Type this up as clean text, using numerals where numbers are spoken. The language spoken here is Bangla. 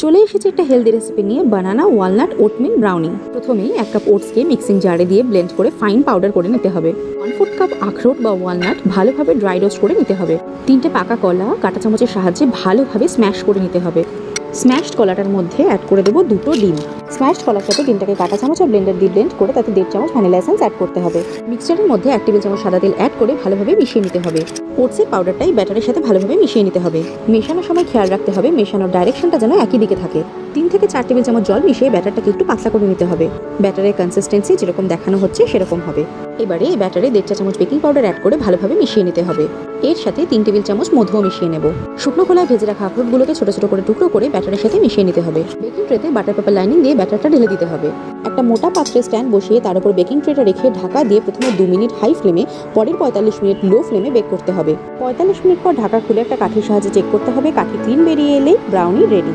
চলে এসেছে একটা হেলদি রেসিপি নিয়ে, বানানা ওয়ালনাট ওটমিল ব্রাউনি। প্রথমেই 1 কাপ ওটসকে মিক্সিং জারে দিয়ে ব্লেন্ড করে ফাইন পাউডার করে নিতে হবে। 1/4 কাপ আখরোট বা ওয়ালনাট ভালোভাবে ড্রাই রোস্ট করে নিতে হবে। 3টে পাকা কলা কাঁটা চামচের সাহায্যে ভালোভাবে স্ম্যাশ করে নিতে হবে। স্ম্যাশড কলাটার মধ্যে অ্যাড করে দেবো 2টো ডিম। স্ম্যাশড কলার সাথে ডিমটাকে কাঁটা চামচ আর ব্লেন্ডার দিয়ে ব্লেন্ড করে তাতে 1.5 চামচ ভ্যানিলা এসেন্স অ্যাড করতে হবে। মিক্সচারের মধ্যে 1 টেবিল চামচ সাদা তেল অ্যাড করে ভালোভাবে মিশিয়ে নিতে হবে। ওটসের পাউডারটাই ব্যাটারের সাথে ভালোভাবে মিশিয়ে নিতে হবে। মেশানোর সময় খেয়াল রাখতে হবে মেশানোর ডাইরেকশনটা যেন একই দিকে থাকে। 3 থেকে 4 টেবিল চামচ জল মিশিয়ে ব্যাটারটাকে একটু পাতলা করে নিতে হবে। ব্যাটারের কনসিস্টেন্সি যেরকম দেখানো হচ্ছে সেরকম হবে। এবারে এই ব্যাটারে 1.5 চা চামচ বেকিং পাউডার অ্যাড করে ভালোভাবে মিশিয়ে নিতে হবে। এর সাথে 3 টেবিল চামচ মধুও মিশিয়ে নেব। শুকনো খোলায় ভেজে রাখা আখরোটগুলোকে ছোট ছোট করে টুকরো করে ব্যাটারের সাথে মিশিয়ে নিতে হবে। বেকিং ট্রেতে বাটার পেপার লাইনিং দিয়ে ব্যাটারটা ঢেলে দিতে হবে। একটা মোটা পাত্রে স্ট্যান্ড বসিয়ে তার উপর বেকিং ট্রেটা রেখে ঢাকা দিয়ে প্রথমে 2 মিনিট হাই ফ্লেমে, পরের 45 মিনিট লো ফ্লেমে বেক করতে হবে। 45 মিনিট পর ঢাকা খুলে একটা কাঠির সাহায্যে চেক করতে হবে। কাঠি ক্লিন বেরিয়ে এলে ব্রাউনি রেডি।